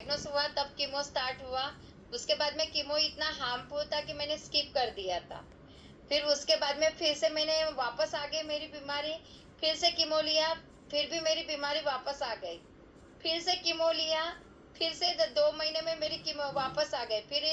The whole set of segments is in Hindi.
डायग्नोस हुआ तब कीमो स्टार्ट हुआ। उसके बाद में कीमो इतना हार्मफुल था कि मैंने स्किप कर दिया था। फिर उसके बाद में फिर से मैंने वापस आ गई मेरी बीमारी, फिर से कीमो लिया, फिर भी मेरी बीमारी वापस आ गई। फिर से कीमो लिया, फिर से 2 महीने में मेरी कीमो वापस आ गई। फिर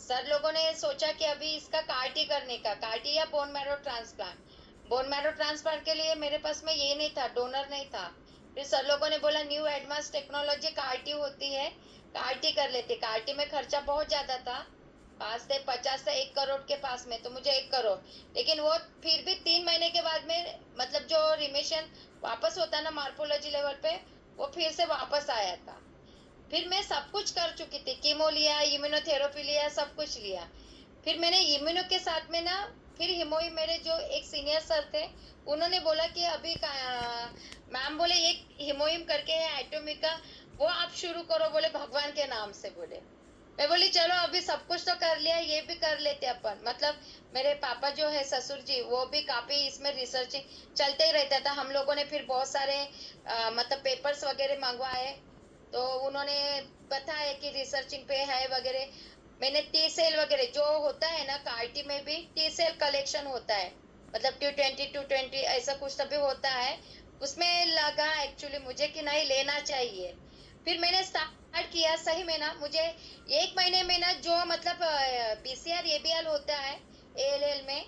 सर लोगों ने सोचा कि अभी इसका कार्टी करने का, कार्टी या bone marrow transplant. Bone marrow transplant के लिए मेरे पास में ये नहीं था, डोनर नहीं था। फिर सर लोगों ने बोला न्यू एडवांस टेक्नोलॉजी कार्टी होती है, कार्टी कर लेते। कार्टी में खर्चा बहुत ज्यादा था, 5 से 50 से 1 करोड़ के पास में, तो मुझे 1 करोड़। लेकिन वो फिर भी 3 महीने के बाद में मतलब जो रिमिशन वापस होता ना मार्पोलॉजी लेवल पे, वो फिर से वापस आया था। फिर मैं सब कुछ कर चुकी थी, कीमो लिया, इम्यूनोथेरेपी लिया, सब कुछ लिया। फिर मैंने इम्यूनो के साथ में ना, फिर हिमोई मेरे जो एक सीनियर सर थे, उन्होंने बोला कि अभी मैम बोले एक हिमोइम करके है एटोमिक का, वो आप शुरू करो, बोले भगवान के नाम से। बोले मैं बोली चलो अभी सब कुछ तो कर लिया, ये भी कर लेते अपन। मतलब मेरे पापा जो है ससुर जी, वो भी काफी इसमें रिसर्चिंग चलते ही रहता था। हम लोगों ने फिर बहुत सारे मतलब पेपर्स वगैरह मंगवाए, तो उन्होंने बताया कि रिसर्चिंग पे है वगैरह। मैंने टी सेल वगैरह जो होता है ना, कार्टी में भी टी सेल कलेक्शन होता है, मतलब T20 ऐसा कुछ तभी होता है। उसमें लगा एक्चुअली मुझे कि नहीं लेना चाहिए। फिर मैंने स्टार्ट किया। सही में ना मुझे 1 महीने में ना जो मतलब पीसीआर एबीएल होता है एएलएल में,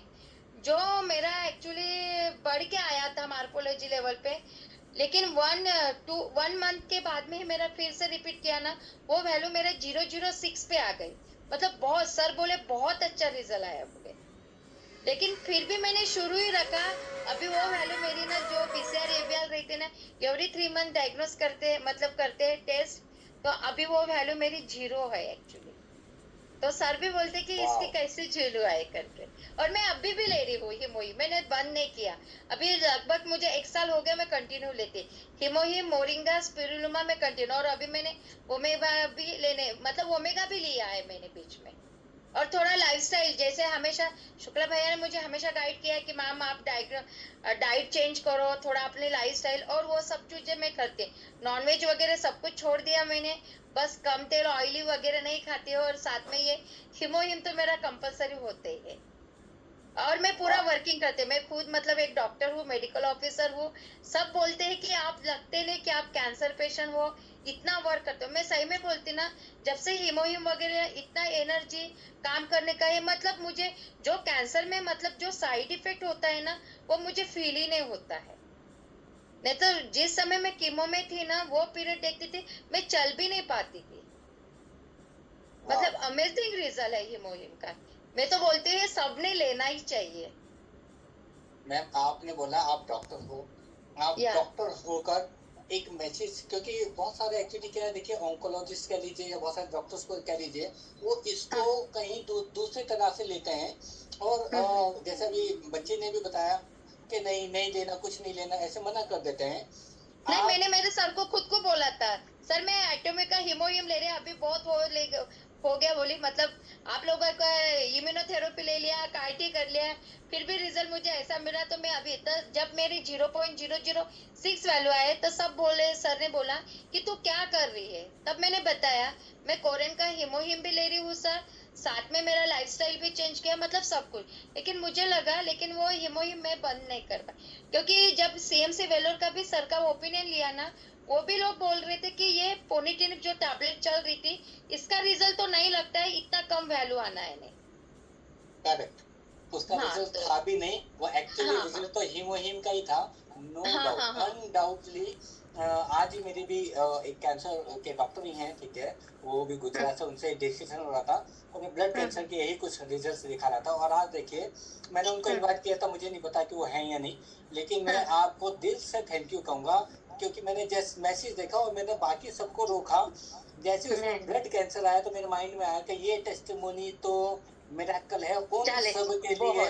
जो मेरा एक्चुअली बढ़ के आया था मार्कोलॉजी लेवल पे, लेकिन 1 मंथ के बाद में ही मेरा फिर से रिपीट किया ना, वो वैल्यू मेरे 006 पे आ गई। मतलब बहुत, सर बोले बहुत अच्छा रिजल्ट आया बोले। लेकिन फिर भी मैंने शुरू ही रखा। अभी वो वैल्यू मेरी ना, जो पीसीआर एबीएल रहते ना, एवरी 3 मंथ डायग्नोस करते, मतलब करते हैं टेस्ट, तो अभी वो वैल्यू मेरी 0 है एक्चुअली। तो सर भी बोलते कि इसकी वाह। कैसे झेलू आए करके। और मैं अभी भी ले रही हूँ हिमोही, मैंने बंद नहीं किया। अभी लगभग मुझे 1 साल हो गया मैं कंटिन्यू लेती हिमोही, मोरिंगा, स्पिरुलिना में कंटिन्यू। और अभी मैंने ओमेगा भी लेने, मतलब ओमेगा भी लिया है मैंने बीच में। और थोड़ा लाइफस्टाइल, जैसे हमेशा शुक्ला भैया ने मुझे हमेशा गाइड किया है कि मैम आप डाइट चेंज करो थोड़ा अपने लाइफस्टाइल, और वो सब चीजें मैं करती। नॉनवेज वगैरह सब कुछ छोड़ दिया मैंने, बस कम तेल ऑयली वगैरह नहीं खाती हूँ। और साथ में ये हिमोहिम तो मेरा कंपलसरी होते ही है। और मैं पूरा वाह। वर्किंग करती हूँ, मैं खुद मतलब एक डॉक्टर हूँ, मेडिकल ऑफिसर हूँ। सब बोलते हैं कि आप लगते नहीं कि आप कैंसर पेशेंट हो, इतना वर्क करते हो। मैं सही में बोलती ना, जब से हिमोहिम वगैरह इतना एनर्जी काम करने का है, मतलब मुझे जो कैंसर में मतलब जो साइड इफेक्ट होता है ना, वो मुझे फील ही नहीं होता है। नहीं तो जिस समय मैं कीमो में थी ना, वो पीरियड देखती थी, मैं चल भी नहीं पाती थी। वाह। मतलब अमेजिंग रिजल्ट है हिमोहिम का। मैं तो बोलती हूँ सबने लेना ही चाहिए। मैम आपने बोला आप डॉक्टर हो, आप या डॉक्टर होकर एक मैसेज, क्योंकि बहुत सारे एक्चुअली क्या है, देखिए ऑन्कोलॉजिस्ट कह लीजिए या बहुत सारे डॉक्टर्स को कह लीजिए, वो इसको हाँ। कहीं दूसरे तरह से लेते हैं। और हम्म। जैसे अभी बच्चे ने भी बताया कि नहीं नहीं लेना, कुछ नहीं लेना, ऐसे मना कर देते हैं। नहीं, आप मैंने मेरे सर को खुद को बोला था, सर मैं एटोमिक का हिमोहिम ले रहे हैं, अभी बहुत हो गया बोली। मतलब आप लोगों का इम्यूनोथेरेपी ले लिया, कार्टी कर लिया, फिर भी रिजल्ट मुझे ऐसा मिला। तो मैं अभी जब मेरी 0.006 वैल्यू आए, तो सब बोले, सर ने बोला कि तू क्या कर रही है। तब मैंने बताया मैं कोरेन का हिमोहिम भी ले रही हूँ सर, साथ में मेरा लाइफस्टाइल भी चेंज किया, मतलब सब कुछ। लेकिन मुझे लगा, लेकिन वो हिमोहिम मैं बंद नहीं कर पाई। क्योंकि जब सीएमसी वेलोर का भी सर का ओपिनियन लिया ना, वो भी लोग बोल रहे थे कि ये पोनीटिन जो टैबलेट चल रही थी, इसका रिजल्ट तो नहीं लगता है, इतना कम वैल्यू आना है नहीं। करेक्ट, उसका हाँ रिजल्ट तो था भी नहीं, वो एक्चुअली हाँ हाँ रिजल्ट तो हीमोहीम का ही था। नो हाँ हाँ डाउट, हाँ। अनडाउटली। आज ही मेरी भी एक कैंसर के डॉक्टर ही हैं, ठीक है, वो भी हम्म, गुजरात से, उनसे डिस्कशन हो रहा था, और मैं ब्लड हम्म, कैंसर के यही कुछ रिजल्ट दिखा रहा था। और आज देखिए, मैंने उनको हम्म, इनवाइट किया था, मुझे नहीं पता कि वो हैं या नहीं, लेकिन मैं हाँ, आपको दिल से थैंक यू कहूंगा, क्योंकि मैंने जैसे मैसेज देखा और मैंने बाकी सबको रोका, जैसे उसमें हम्म, ब्लड कैंसर आया तो मेरे माइंड में आया कि ये टेस्टिमोनी तो मिरेकल है उन चले सब के लिए, बहुत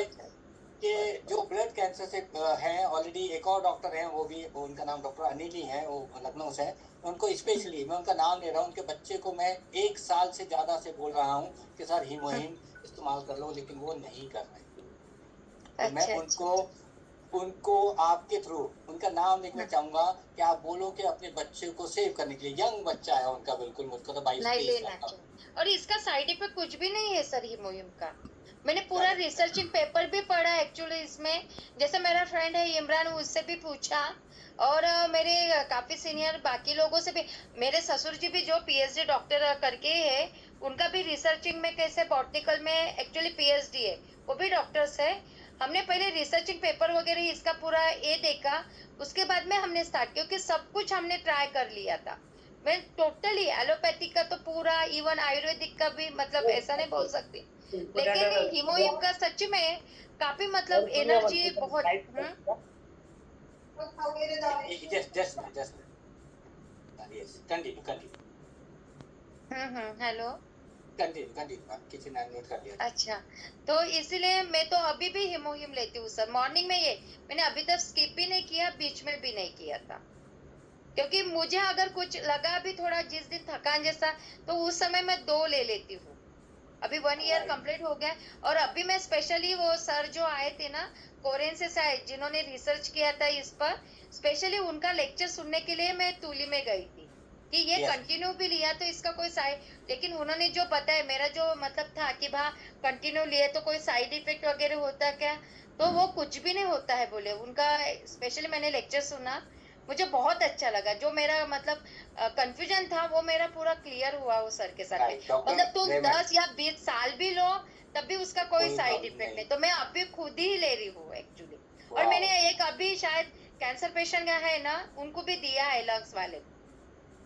कि बहुत जो बहुत। ब्लड कैंसर से हैं ऑलरेडी। एक और डॉक्टर हैं, वो भी, उनका नाम डॉक्टर अनिल ही है, वो लखनऊ से है। उनको हम्म, स्पेशली मैं उनका नाम ले रहा हूँ, उनके बच्चे को मैं 1 साल से ज्यादा से बोल रहा हूँ कि सर हम्म, हीमोहिम इस्तेमाल कर लो, लेकिन वो नहीं कर रहे। तो मैं अच्छा अच्छा उनको अच्छा। उनको आपके थ्रू उनका नाम लिखना हाँ। चाहूंगा कि आप बोलो कि अपने बच्चे को सेव करने के लिए। यंग बच्चा है उनका, बिल्कुल मुझको तो 22-23 नहीं लेना साल का। चाहिए, और इसका साइड इफेक्ट कुछ भी नहीं है सर ये मुहिम का। मैंने पूरा Correct. रिसर्चिंग पेपर भी पढ़ा एक्चुअली इसमें। जैसे मेरा फ्रेंड है इमरान, उससे भी पूछा, और मेरे काफी सीनियर बाकी लोगों से भी। मेरे ससुर जी भी जो पीएचडी डॉक्टर करके है, उनका भी रिसर्चिंग में कैसे बॉटनिकल में एक्चुअली पीएचडी है, वो भी डॉक्टर्स है। हमने पहले रिसर्चिंग पेपर वगैरह इसका पूरा ये देखा, उसके बाद में हमने स्टार्ट, क्योंकि सब कुछ हमने ट्राई कर लिया था। मैं टोटली एलोपैथिक का तो पूरा, इवन आयुर्वेदिक का भी, मतलब ऐसा नहीं बोल सकती, लेकिन हीमोहिम का सच में काफी मतलब एनर्जी बहुत। Just yes, continue. Hello. Continue किसी ने नोट कर लिया। अच्छा, तो इसीलिए मैं तो अभी भी हीमोहिम लेती हूँ सर। मॉर्निंग में ये मैंने अभी तक स्किप भी नहीं किया, बीच में भी नहीं किया था, क्योंकि मुझे अगर कुछ लगा भी थोड़ा जिस दिन थकान जैसा, तो उस समय मैं 2 ले लेती हूँ। अभी 1 ईयर Right. कंप्लीट हो गया, और अभी मैं स्पेशली वो सर जो आए थे ना कोरियन से शायद, जिन्होंने रिसर्च किया था इस पर, स्पेशली उनका लेक्चर सुनने के लिए मैं तुली में गई थी कि ये Yes. कंटिन्यू भी लिया तो इसका कोई साइड, लेकिन उन्होंने जो बताया, मेरा जो मतलब था कि भा कंटिन्यू लिए तो कोई साइड इफेक्ट वगैरह होता क्या, तो वो कुछ भी नहीं होता है बोले उनका। स्पेशली मैंने लेक्चर सुना, मुझे बहुत अच्छा लगा। जो मेरा मतलब कंफ्यूजन था वो मेरा पूरा क्लियर हुआ वो सर के साथ में। Right, डॉक्टर मतलब तुम रेमंड 10 या 20 साल भी लो तब भी उसका कोई कोई साइड प्रॉब्लम इफेक्ट नहीं। नहीं। तो मैं अभी खुद ही ले रही हूँ एक्चुअली। और Wow. मैंने एक अभी शायद कैंसर पेशेंट का है ना, उनको भी दिया है, लंग्स वाले।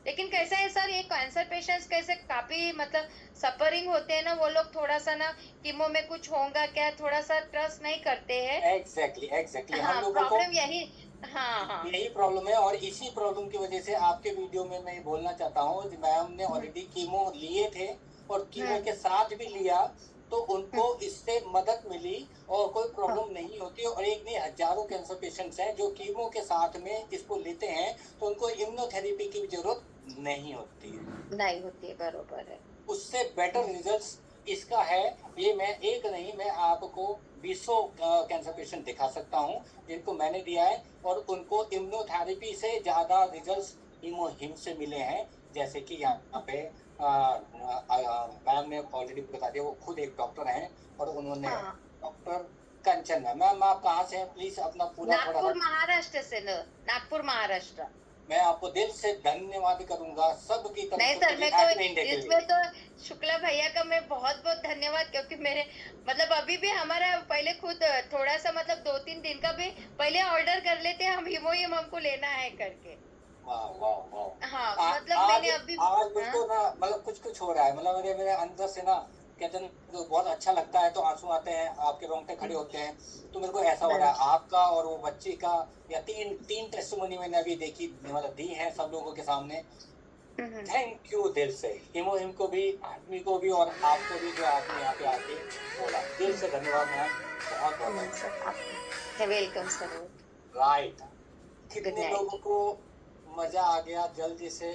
लेकिन कैसा है सर, ये कैंसर पेशेंट्स कैसे काफी मतलब सफरिंग होते हैं ना, वो लोग थोड़ा सा ना कीमो में कुछ होगा क्या, थोड़ा सा ट्रस्ट नहीं करते हैं। एग्जैक्टली हाँ, हम लोगों को प्रॉब्लम यही। हाँ। यही प्रॉब्लम है, और इसी प्रॉब्लम की वजह से आपके वीडियो में मैं बोलना चाहता हूँ कि मैम ने ऑलरेडी कीमो लिए थे और कीमो के साथ भी लिया, तो उनको इससे मदद मिली और कोई प्रॉब्लम नहीं होती। और एक नहीं, हजारों कैंसर पेशेंट्स हैं जो कीमो के साथ में इसको लेते हैं, तो उनको इम्यूनोथेरेपी की जरूरत नहीं होती है। नहीं होती है, बरोबर है। उससे बेटर रिजल्ट्स इसका है। ये मैं एक नहीं, मैं आपको 20 कैंसर पेशेंट दिखा सकता हूँ जिनको मैंने दिया है, और उनको इम्यूनोथेरेपी से ज़्यादा रिजल्ट्स हीमोहिम से मिले हैं। जैसे कि यहाँ पे मैम ने ऑलरेडी बता दिया, वो खुद एक डॉक्टर हैं, और उन्होंने हाँ। डॉक्टर कंचन मैम, आप कहाँ से हैं? प्लीज अपना पूरा थोड़ा नागपुर महाराष्ट्र से न, नागपुर महाराष्ट्र। मैं आपको दिल से धन्यवाद करूंगा सबकी तरफ नहीं से, सर, पूरी मैं तो एक्ट इंडिया के इसमें लिए। तो शुक्ला भैया का मैं बहुत बहुत धन्यवाद, क्योंकि मेरे मतलब अभी भी हमारा पहले खुद थोड़ा सा मतलब 2-3 दिन का भी पहले ऑर्डर कर लेते हैं हम, हीमोहिम हमको लेना है करके। वाह वाह वाह। हाँ, आ- मतलब आज मैंने अभी। आज हाँ। मुझको ना मतलब कुछ हो रहा है, मतलब मेरे अंदर से ना कहते हैं तो बहुत अच्छा लगता है, तो आंसू आते हैं, आपके रोंगटे खड़े होते हैं। तो मेरे को ऐसा हो रहा है आपका और वो बच्ची का, या तीन तीन टेस्टिमोनी मैंने अभी देखी, मतलब दी है सब लोगों के सामने। थैंक यू दिल से, हिमोहिम को भी, आदमी को भी, और आपको भी जो आपने यहाँ पे आके बोला, दिल से धन्यवाद मैम, बहुत बहुत धन्यवाद। सर आप वेलकम सर। राइट, गुड कितने नाइट। लोगों को मजा आ गया जल्दी से